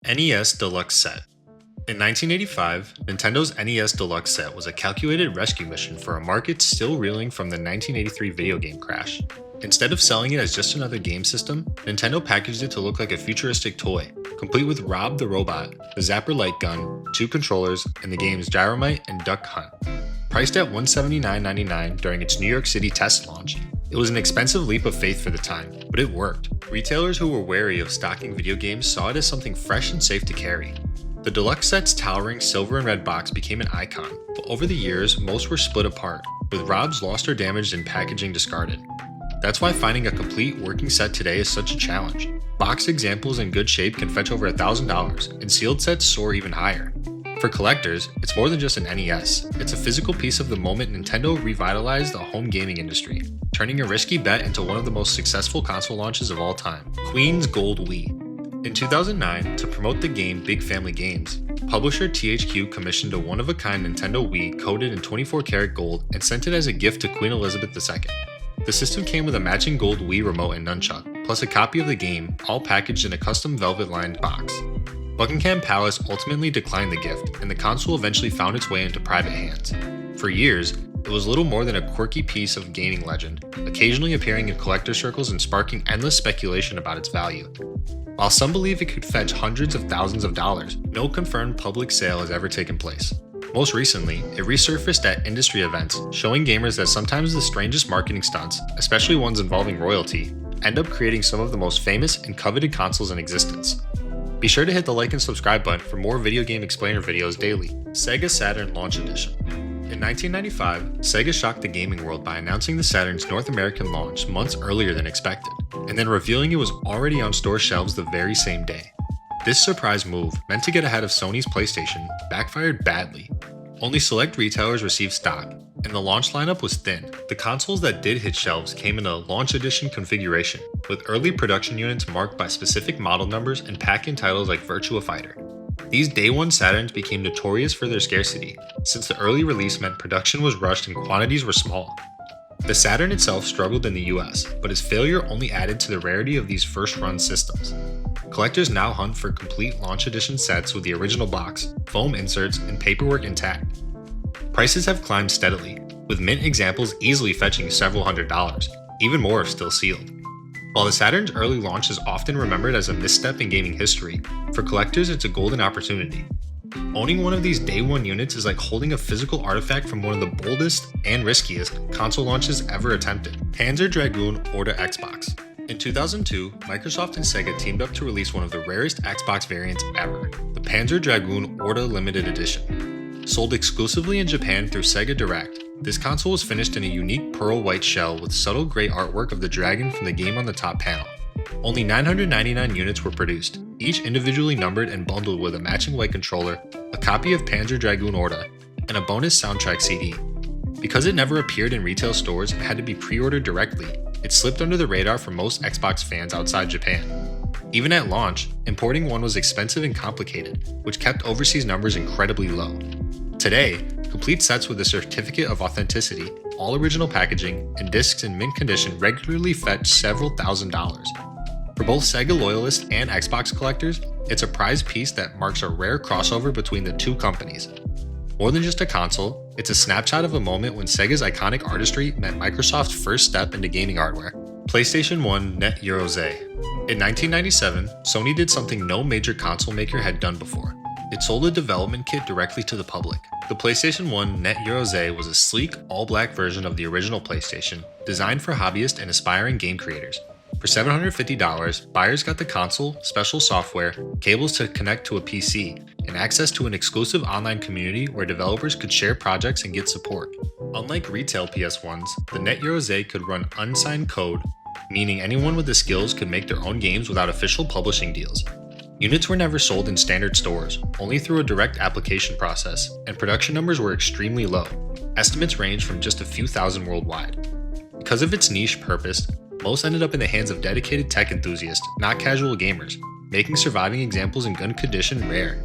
NES Deluxe Set. In 1985, Nintendo's NES Deluxe Set was a calculated rescue mission for a market still reeling from the 1983 video game crash. Instead of selling it as just another game system, Nintendo packaged it to look like a futuristic toy, complete with Rob the Robot, the Zapper light gun, 2 controllers, and the games Gyromite and Duck Hunt. Priced at $179.99 during its New York City test launch, it was an expensive leap of faith for the time, but it worked. Retailers who were wary of stocking video games saw it as something fresh and safe to carry. The deluxe set's towering silver and red box became an icon, but over the years, most were split apart, with Rob's lost or damaged and packaging discarded. That's why finding a complete working set today is such a challenge. Boxed examples in good shape can fetch over $1,000, and sealed sets soar even higher. For collectors, it's more than just an NES. It's a physical piece of the moment Nintendo revitalized the home gaming industry, turning a risky bet into one of the most successful console launches of all time, Queen's Gold Wii. In 2009, to promote the game Big Family Games, publisher THQ commissioned a one-of-a-kind Nintendo Wii coated in 24-karat gold and sent it as a gift to Queen Elizabeth II. The system came with a matching gold Wii remote and nunchuck, plus a copy of the game, all packaged in a custom velvet-lined box. Buckingham Palace ultimately declined the gift, and the console eventually found its way into private hands. For years, it was little more than a quirky piece of gaming legend, occasionally appearing in collector circles and sparking endless speculation about its value. While some believe it could fetch hundreds of thousands of dollars, no confirmed public sale has ever taken place. Most recently, it resurfaced at industry events, showing gamers that sometimes the strangest marketing stunts, especially ones involving royalty, end up creating some of the most famous and coveted consoles in existence. Be sure to hit the like and subscribe button for more video game explainer videos daily. Sega Saturn Launch Edition. In 1995, Sega shocked the gaming world by announcing the Saturn's North American launch months earlier than expected, and then revealing it was already on store shelves the very same day. This surprise move, meant to get ahead of Sony's PlayStation, backfired badly. Only select retailers received stock, and the launch lineup was thin. The consoles that did hit shelves came in a launch edition configuration, with early production units marked by specific model numbers and pack-in titles like Virtua Fighter. These Day 1 Saturns became notorious for their scarcity, since the early release meant production was rushed and quantities were small. The Saturn itself struggled in the US, but its failure only added to the rarity of these first-run systems. Collectors now hunt for complete launch edition sets with the original box, foam inserts, and paperwork intact. Prices have climbed steadily, with mint examples easily fetching several $100s, even more if still sealed. While the Saturn's early launch is often remembered as a misstep in gaming history, for collectors it's a golden opportunity. Owning one of these Day 1 units is like holding a physical artifact from one of the boldest and riskiest console launches ever attempted, Panzer Dragoon Orta Xbox. In 2002, Microsoft and Sega teamed up to release one of the rarest Xbox variants ever, the Panzer Dragoon Orta Limited Edition. Sold exclusively in Japan through Sega Direct, this console was finished in a unique pearl white shell with subtle gray artwork of the dragon from the game on the top panel. Only 999 units were produced, each individually numbered and bundled with a matching white controller, a copy of Panzer Dragoon Orta, and a bonus soundtrack CD. Because it never appeared in retail stores and had to be pre-ordered directly, it slipped under the radar for most Xbox fans outside Japan. Even at launch, importing one was expensive and complicated, which kept overseas numbers incredibly low. Today, complete sets with a certificate of authenticity, all original packaging, and discs in mint condition regularly fetch several $1,000s. For both Sega loyalists and Xbox collectors, it's a prized piece that marks a rare crossover between the two companies. More than just a console, it's a snapshot of a moment when Sega's iconic artistry met Microsoft's first step into gaming hardware, PlayStation 1 Net Heroes A. In 1997, Sony did something no major console maker had done before. It sold a development kit directly to the public. The PlayStation 1 Net Heroes A was a sleek, all-black version of the original PlayStation, designed for hobbyists and aspiring game creators. For $750, buyers got the console, special software, cables to connect to a PC, and access to an exclusive online community where developers could share projects and get support. Unlike retail PS1s, the Net Heroes A could run unsigned code, meaning anyone with the skills could make their own games without official publishing deals. Units were never sold in standard stores, only through a direct application process, and production numbers were extremely low. Estimates range from just a few thousand worldwide. Because of its niche purpose, most ended up in the hands of dedicated tech enthusiasts, not casual gamers, making surviving examples in good condition rare.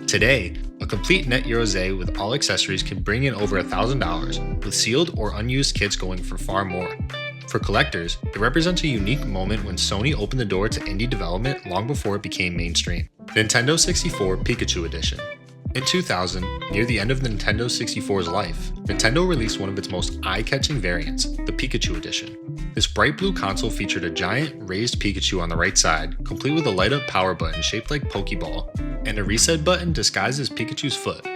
Today, a complete Net Heroes A with all accessories can bring in over $1,000, with sealed or unused kits going for far more. For collectors, it represents a unique moment when Sony opened the door to indie development long before it became mainstream. Nintendo 64 Pikachu Edition. In 2000, near the end of the Nintendo 64's life, Nintendo released one of its most eye-catching variants, the Pikachu Edition. This bright blue console featured a giant, raised Pikachu on the right side, complete with a light-up power button shaped like Pokeball, and a reset button disguised as Pikachu's foot.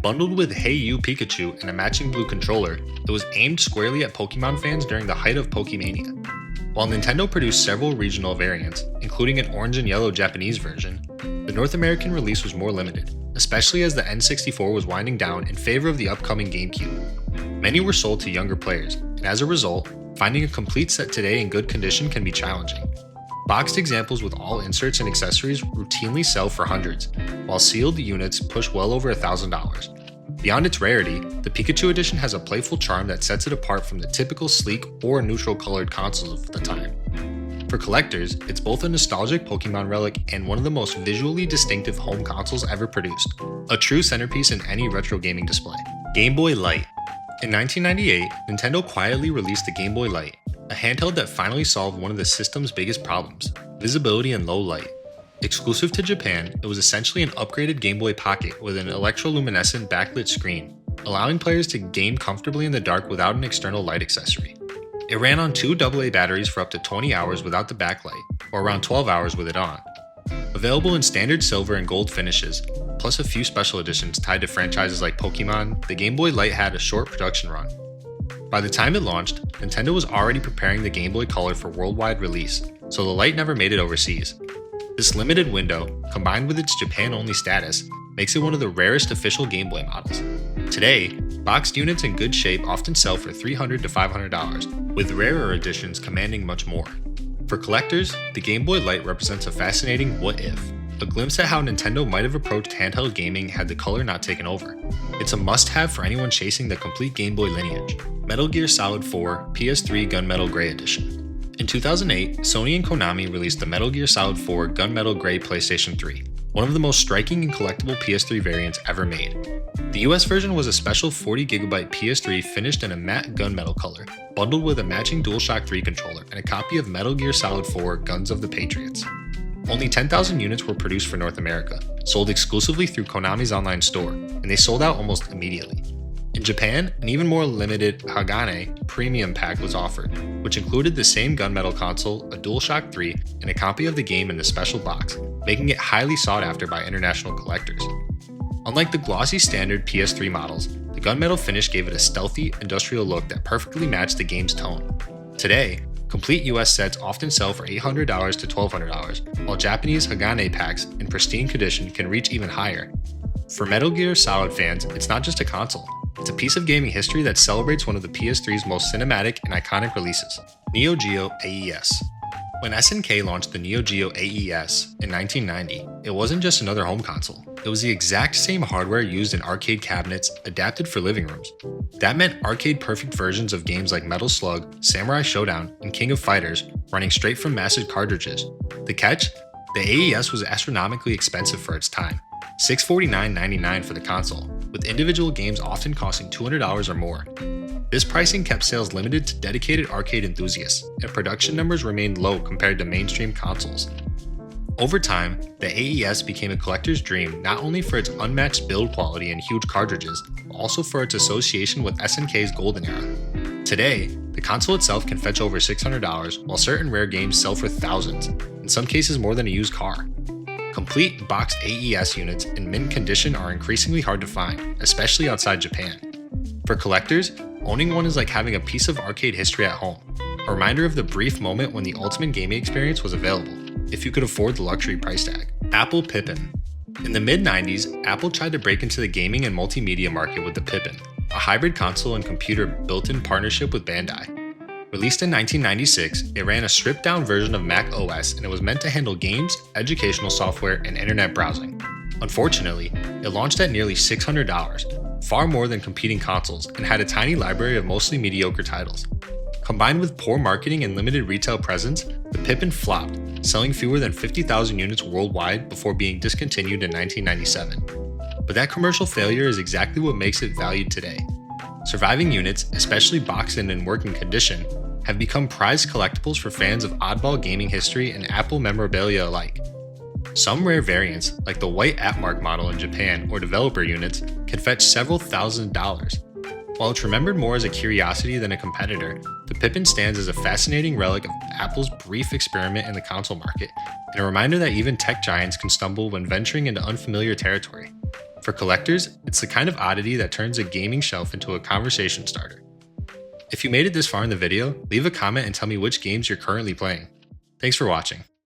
Bundled with Hey You Pikachu and a matching blue controller, it was aimed squarely at Pokemon fans during the height of Pokemania. While Nintendo produced several regional variants, including an orange and yellow Japanese version, the North American release was more limited, especially as the N64 was winding down in favor of the upcoming GameCube. Many were sold to younger players, and as a result, finding a complete set today in good condition can be challenging. Boxed examples with all inserts and accessories routinely sell for hundreds, while sealed units push well over $1,000. Beyond its rarity, the Pikachu Edition has a playful charm that sets it apart from the typical sleek or neutral colored consoles of the time. For collectors, it's both a nostalgic Pokemon relic and one of the most visually distinctive home consoles ever produced, a true centerpiece in any retro gaming display. Game Boy Light. In 1998, Nintendo quietly released the Game Boy Light, a handheld that finally solved one of the system's biggest problems, visibility and low light. Exclusive to Japan, it was essentially an upgraded Game Boy Pocket with an electroluminescent backlit screen, allowing players to game comfortably in the dark without an external light accessory. It ran on 2 AA batteries for up to 20 hours without the backlight, or around 12 hours with it on. Available in standard silver and gold finishes, plus a few special editions tied to franchises like Pokemon, the Game Boy Light had a short production run. By the time it launched, Nintendo was already preparing the Game Boy Color for worldwide release, so the Light never made it overseas. This limited window, combined with its Japan-only status, makes it one of the rarest official Game Boy models. Today, boxed units in good shape often sell for $300 to $500, with rarer editions commanding much more. For collectors, the Game Boy Light represents a fascinating what-if, a glimpse at how Nintendo might have approached handheld gaming had the color not taken over. It's a must-have for anyone chasing the complete Game Boy lineage. Metal Gear Solid 4 PS3 Gunmetal Gray Edition. In 2008, Sony and Konami released the Metal Gear Solid 4 Gunmetal Gray PlayStation 3, one of the most striking and collectible PS3 variants ever made. The US version was a special 40GB PS3 finished in a matte gunmetal color, bundled with a matching DualShock 3 controller and a copy of Metal Gear Solid 4 Guns of the Patriots. Only 10,000 units were produced for North America, sold exclusively through Konami's online store, and they sold out almost immediately. In Japan, an even more limited Hagane premium pack was offered, which included the same gunmetal console, a DualShock 3, and a copy of the game in the special box, making it highly sought after by international collectors. Unlike the glossy standard PS3 models, the gunmetal finish gave it a stealthy, industrial look that perfectly matched the game's tone. Today, complete US sets often sell for $800 to $1,200, while Japanese Hagane packs in pristine condition can reach even higher. For Metal Gear Solid fans, it's not just a console. It's a piece of gaming history that celebrates one of the PS3's most cinematic and iconic releases, Neo Geo AES. When SNK launched the Neo Geo AES in 1990, it wasn't just another home console. It was the exact same hardware used in arcade cabinets, adapted for living rooms. That meant arcade-perfect versions of games like Metal Slug, Samurai Showdown, and King of Fighters running straight from massive cartridges. The catch? The AES was astronomically expensive for its time, $649.99 for the console, with individual games often costing $200 or more. This pricing kept sales limited to dedicated arcade enthusiasts, and production numbers remained low compared to mainstream consoles. Over time, the AES became a collector's dream not only for its unmatched build quality and huge cartridges, but also for its association with SNK's golden era. Today, the console itself can fetch over $600, while certain rare games sell for thousands, in some cases more than a used car. Complete boxed AES units in mint condition are increasingly hard to find, especially outside Japan. For collectors, owning one is like having a piece of arcade history at home, a reminder of the brief moment when the ultimate gaming experience was available, if you could afford the luxury price tag. Apple Pippin. In the mid-90s, Apple tried to break into the gaming and multimedia market with the Pippin, a hybrid console and computer built in partnership with Bandai. Released in 1996, it ran a stripped-down version of Mac OS and it was meant to handle games, educational software, and internet browsing. Unfortunately, it launched at nearly $600, far more than competing consoles, and had a tiny library of mostly mediocre titles. Combined with poor marketing and limited retail presence, the Pippin flopped, selling fewer than 50,000 units worldwide before being discontinued in 1997. But that commercial failure is exactly what makes it valued today. Surviving units, especially boxed and in working condition, have become prized collectibles for fans of oddball gaming history and Apple memorabilia alike. Some rare variants, like the white AppMark model in Japan or developer units, can fetch several $1,000s. While it's remembered more as a curiosity than a competitor, the Pippin stands as a fascinating relic of Apple's brief experiment in the console market, and a reminder that even tech giants can stumble when venturing into unfamiliar territory. For collectors, it's the kind of oddity that turns a gaming shelf into a conversation starter. If you made it this far in the video, leave a comment and tell me which games you're currently playing. Thanks for watching.